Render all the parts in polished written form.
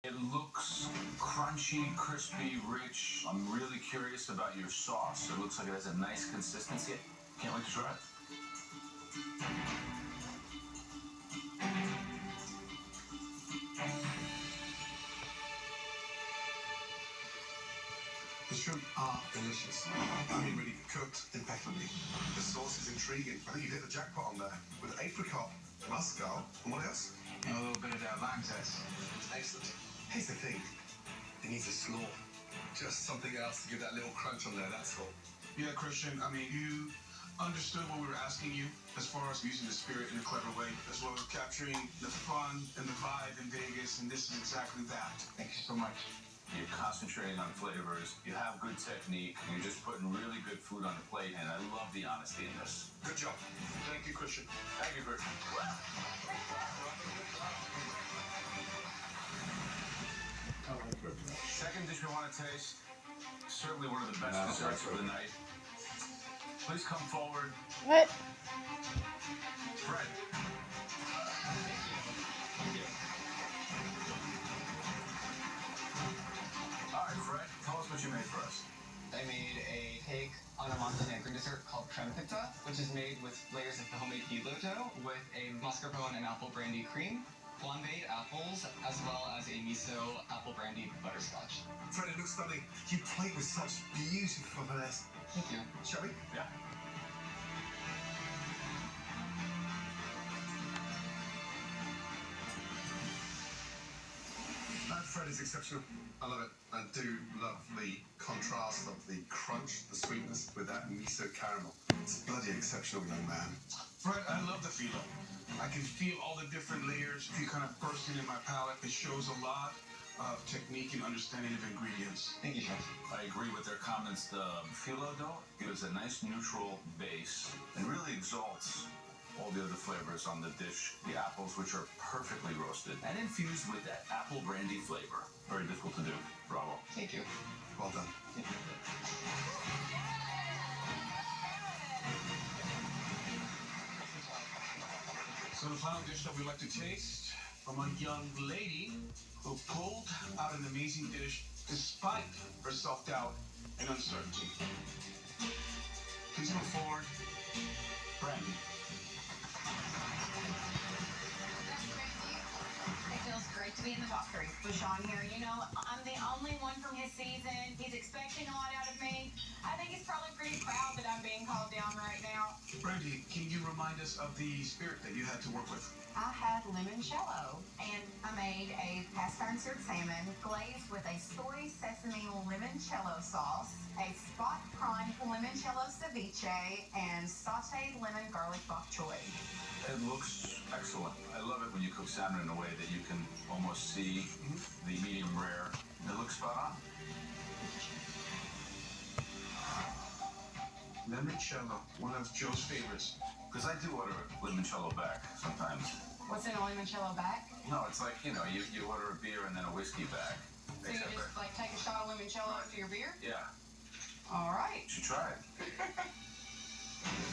It looks crunchy, crispy, rich. I'm really curious about your sauce. It looks like it has a nice consistency. Can't wait to try it. The shrimp are delicious. I mean, really cooked impeccably. The sauce is intriguing. I think you hit the jackpot on there. With apricot, muscat, and what else? A little bit of that lime zest. Excellent. Here's the thing. It needs a slaw. Just something else to give that little crunch on there, that's all. Yeah, Christian, I mean, you understood what we were asking you as far as using the spirit in a clever way, as well as capturing the fun and the vibe in Vegas, and this is exactly that. Thank you so much. You're concentrating on flavors, you have good technique, and you're just putting really good food on the plate, and I love the honesty in this. Good job. Thank you, Christian. Thank you, Christian. Second dish we want to taste, certainly one of the best desserts of the night. Please come forward. What? Fred. All right, Fred, tell us what you made for us. I made a cake on a Montenegrin dessert called creme pizza, which is made with layers of homemade phyllo dough with a mascarpone and apple brandy cream, flambéed apples, as well as a miso apple brandy butterscotch. Fred, it looks stunning. You plate with such beautiful finesse. Thank you. Shall we? Yeah. That Fred is exceptional. I love it. I do love the contrast of the crunch, the sweetness with that miso caramel. It's bloody exceptional, young man. Fred, I love the phyllo. I can feel all the different layers. If you kind of bursting in my palate, it shows a lot of technique and understanding of ingredients. Thank you, Chef. I agree with their comments. The phyllo dough gives a nice neutral base and really exalts all the other flavors on the dish. The apples, which are perfectly roasted and infused with that apple brandy flavor. Very difficult to do. Bravo. Thank you. Well done. Thank you. So the final dish that we like to taste from a young lady who pulled out an amazing dish despite her self-doubt and uncertainty. Please come forward, Brandy. It feels great to be in the top three with Sean here. You know, I'm the only one from his season. He's expecting a lot out of me. I think he's probably pretty proud that I'm being called down right now. Brandy, can you remind us of the spirit that you had to work with? I had limoncello, and I made a cast iron seared salmon glazed with a soy sesame limoncello sauce, a spot prawn limoncello ceviche, and sauteed lemon garlic bok choy. It looks excellent. I love it when you cook salmon in a way that you can almost see the medium rare. It looks spot on. Limoncello, one of Joe's favorites. Because I do order limoncello back sometimes. What's in a limoncello back? No, it's like, you know, you order a beer and then a whiskey back. So you just like take a shot of limoncello after your beer? Yeah. All right. You should try it.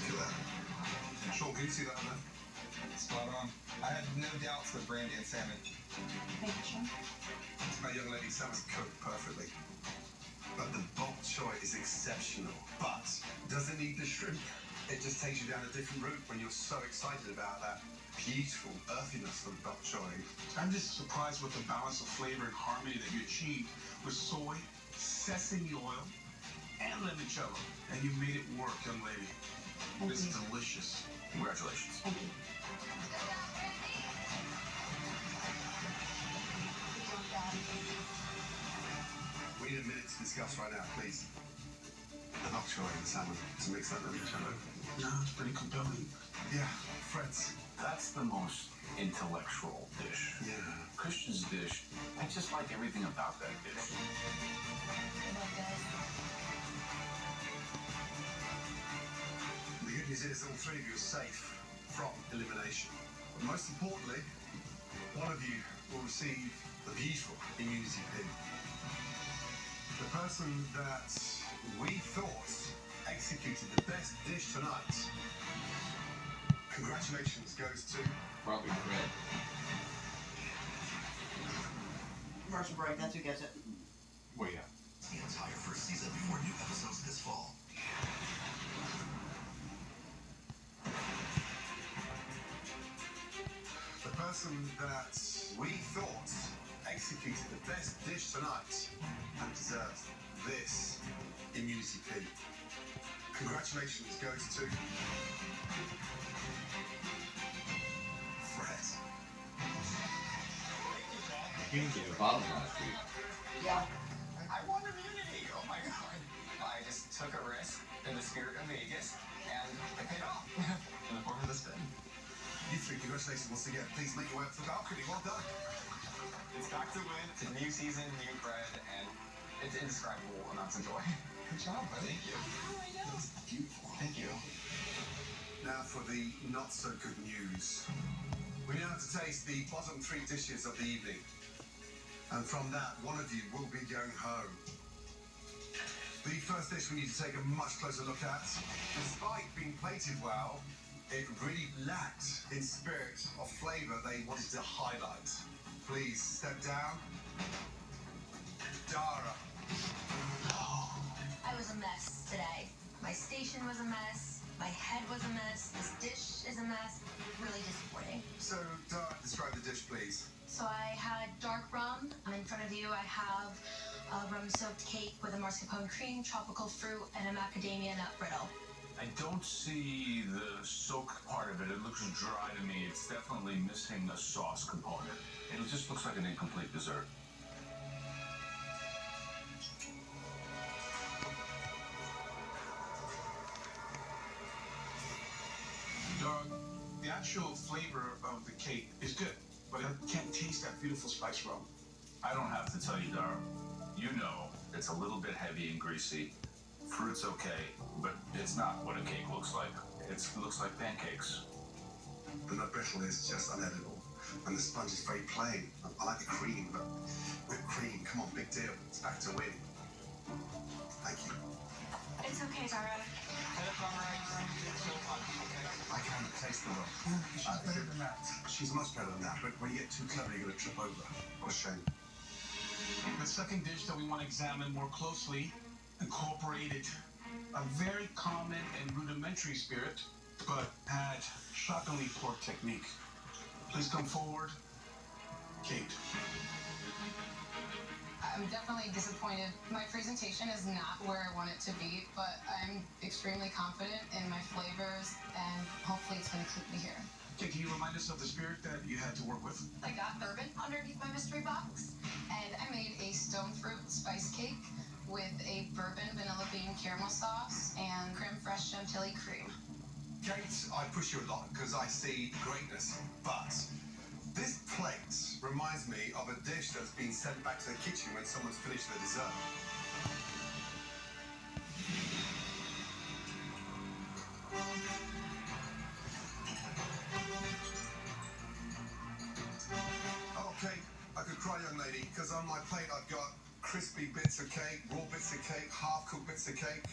Look at that. Sean, can you see that on there? Spot on. I had no doubts with brandy and salmon. Thank you, Sean. That young lady Sam's cooked perfectly. But the bok choy is exceptional. But doesn't need the shrimp. It just takes you down a different route when you're so excited about that beautiful earthiness of bok choy. I'm just surprised with the balance of flavor and harmony that you achieved with soy, sesame oil, and limoncello. And you made it work, young lady. It's delicious. Congratulations. Thank you. We need a minute to discuss right now, please. The bok choy and the salmon to mix that limoncello. No, it's pretty compelling. Yeah, Fred's. That's the most intellectual dish. Yeah. Christian's dish, I just like everything about that dish. The good news is all three of you are safe from elimination. But most importantly, one of you will receive the beautiful immunity pin. The person that we thought executed the best dish tonight, congratulations goes to Probably Fred. Commercial break, that's who gets it. Well, yeah. The entire first season before new episodes this fall. The person that we thought executed the best dish tonight and deserves this immunity pin. Congratulations goes to Fred. You didn't get involved last week. Yeah. I won immunity! Oh my god. I just took a risk in the spirit of Vegas, and it paid off. In the form of the spin. You three, congratulations once again. Please make your way up to the balcony. Well done. It's back to win. It's a new season, new Fred, and it's indescribable amounts of joy. Good job, buddy. Thank you. Oh, I know. Beautiful. Thank you. Now for the not so good news. We now have to taste the bottom 3 dishes of the evening. And from that, one of you will be going home. The first dish we need to take a much closer look at. Despite being plated well, it really lacked in spirit of flavour they wanted to highlight. Please step down. Dara. I was a mess today. My station was a mess. My head was a mess. This dish is a mess. Really disappointing. So, Dara, describe the dish, please. So I had dark rum. In front of you, I have a rum-soaked cake with a mascarpone cream, tropical fruit, and a macadamia nut brittle. I don't see the soak part of it. It looks dry to me. It's definitely missing a sauce component. It just looks like an incomplete dessert. Dog, the actual flavor of the cake is good, but I can't taste that beautiful spice rum. I don't have to tell you, Dara. You know it's a little bit heavy and greasy. Fruit's okay, but it's not what a cake looks like. It looks like pancakes. The nut brittle is just unedible. And the sponge is very plain. I like the cream, but whipped cream, come on, big deal. It's back to win. Thank you. It's okay, Dara. I can't taste the rum. She's better than that. She's much better than that, but when you get too clever, you're going to trip over. What a shame. The second dish that we want to examine more closely incorporated a very common and rudimentary spirit, but had shockingly poor technique. Please come forward, Kate. I'm definitely disappointed. My presentation is not where I want it to be, but I'm extremely confident in my flavors, and hopefully it's going to keep me here. Okay, can you remind us of the spirit that you had to work with? I got bourbon underneath my mystery box, and I made a stone fruit spice cake with a bourbon vanilla bean caramel sauce and creme fraiche chantilly cream. Kate, I push you a lot because I see greatness, but this plate reminds me of a dish that's been sent back to the kitchen when someone's finished their dessert. Okay, I could cry, young lady, because on my plate I've got crispy bits of cake, raw bits of cake, half-cooked bits of cake,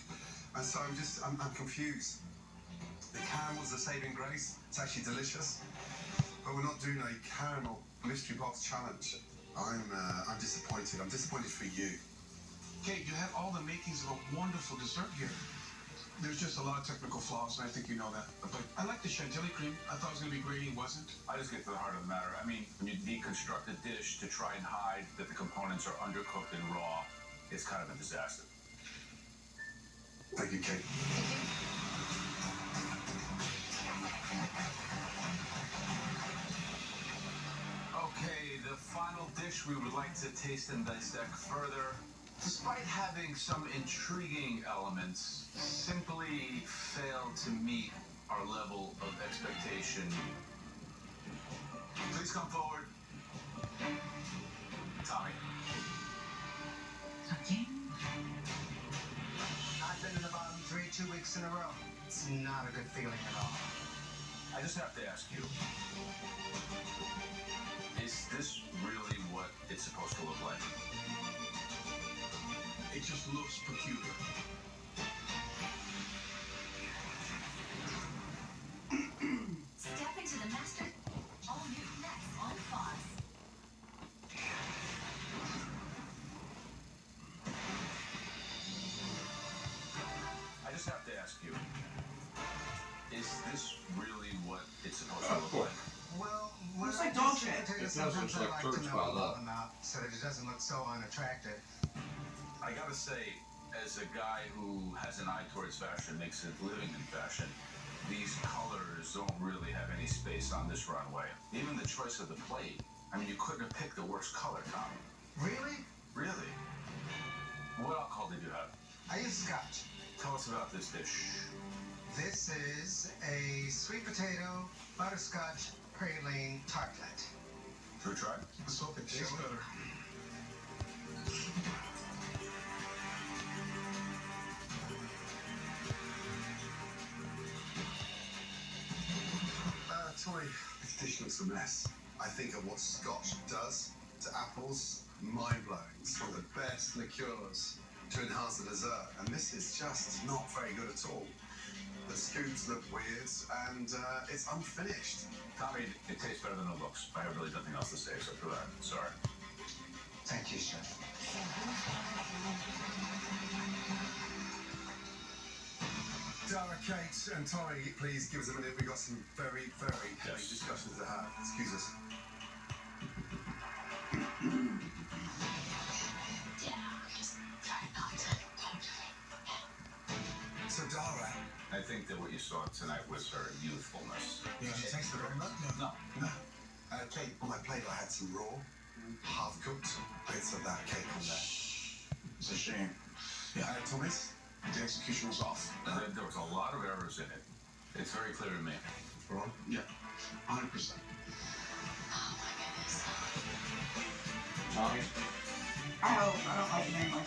and so I'm confused. The caramel's a saving grace. It's actually delicious, but we're not doing a caramel mystery box challenge. I'm disappointed. I'm disappointed for you. Kate, you have all the makings of a wonderful dessert here. There's just a lot of technical flaws, and I think you know that. But I like the chantilly cream. I thought it was going to be great, it wasn't. I just get to the heart of the matter. I mean, when you deconstruct a dish to try and hide that the components are undercooked and raw, it's kind of a disaster. Thank you, Kate. Thank you. Okay, the final dish we would like to taste and dissect further. Despite having some intriguing elements, simply failed to meet our level of expectation. Please come forward. Tommy. Okay. I've been in the bottom 3 2 weeks in a row. It's not a good feeling at all. I just have to ask you, is this really what it's supposed to look like? It just looks peculiar. Step into the master. All new next on Fox. Is this really what it's supposed to look like? Well, when Looks I like do dog sweet shit. potatoes, It does sometimes look I like like to birds know piled about up. them out so that it doesn't look so unattractive. I gotta say, as a guy who has an eye towards fashion, makes a living in fashion, these colors don't really have any space on this runway. Even the choice of the plate. I mean, you couldn't have picked the worst color, Tommy. Really? Really? What alcohol did you have? I use scotch. Tell us about this dish. This is a sweet potato butterscotch praline tartlet. Should we try? Let's hope it tastes better. Tommy, this dish looks a mess. I think of what scotch does to apples, mind-blowing. It's one of the best liqueurs to enhance the dessert, and this is just not very good at all. The scoops look weird, and it's unfinished. Tommy, it tastes better than it looks. I have really nothing else to say except for that. Sorry. Thank you, chef. Dara, Kate, and Tommy, please give us a minute. We've got some very, very heavy Yes. discussions to have. Excuse us. So, Dara, I think that what you saw tonight was her youthfulness. did you taste the rainbow? No. No. Kate, on my plate I had some raw, half-cooked bits of that cake on there. It's a shame. Thomas? The execution was off. There was a lot of errors in it. It's very clear to me. Ron? Yeah, 100%. Tommy? I hope. I don't like it anyway.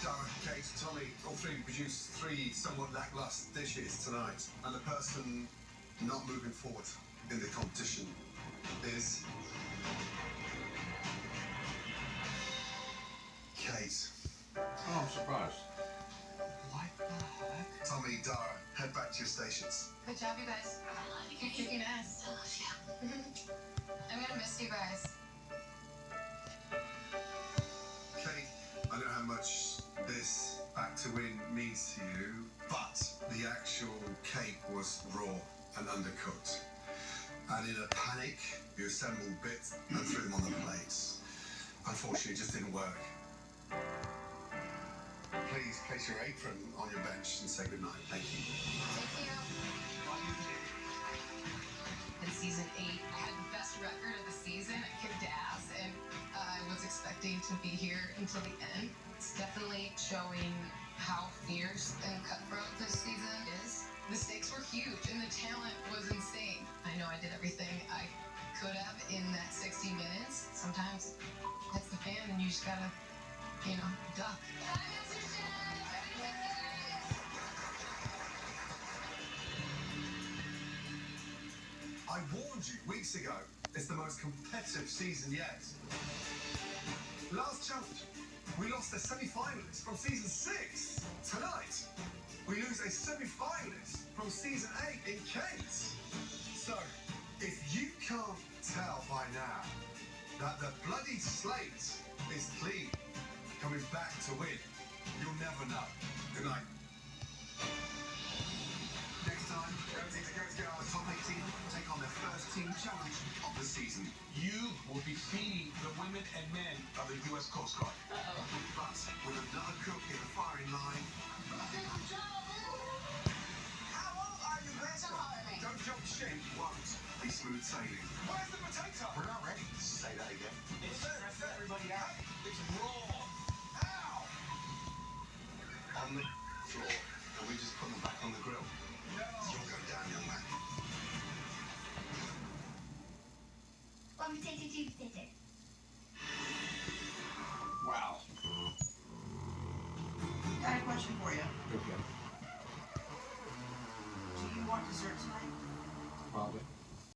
Dara, Kate, Tommy, all three produced three somewhat lackluster dishes tonight. And the person not moving forward in the competition is Kate. Oh, I'm surprised. What the heck? Tommy, Dara, head back to your stations. Good job, you guys. You're kicking ass. I'm gonna miss you guys. Kate, I know how much this back to win means to you, but the actual cake was raw and undercooked. And in a panic, you assembled bits and threw them on the plates. Unfortunately, it just didn't work. Please place your apron on your bench and say goodnight. Thank you. Thank you. In season 8, I had the best record of the season. I kicked ass, and I was expecting to be here until the end. It's definitely showing how fierce and cutthroat this season is. The stakes were huge, and the talent was insane. I know I did everything I could have in that 60 minutes. Sometimes that's the fan, and you just gotta, duck. I warned you weeks ago, it's the most competitive season yet. Last challenge, we lost a semi-finalist from season 6. Tonight, we lose a semi-finalist from season 8 in Kate. So, if you can't tell by now that the bloody slate is clean, coming back to win, you'll never know. Good night. Next time, Girls Top 18 take on their first team challenge of the season. You will be feeding the women and men of the U.S. Coast Guard. But with another cook in the firing line, How old are you, Grandson? Don't holler at me. Don't jump ship. it won't be smooth sailing. Where's the potato? We're not ready. Say that again. It's everybody out. It's raw. Ow! On the floor, and we just put them back on the grill. No. You'll go down, young man. One potato, two potato.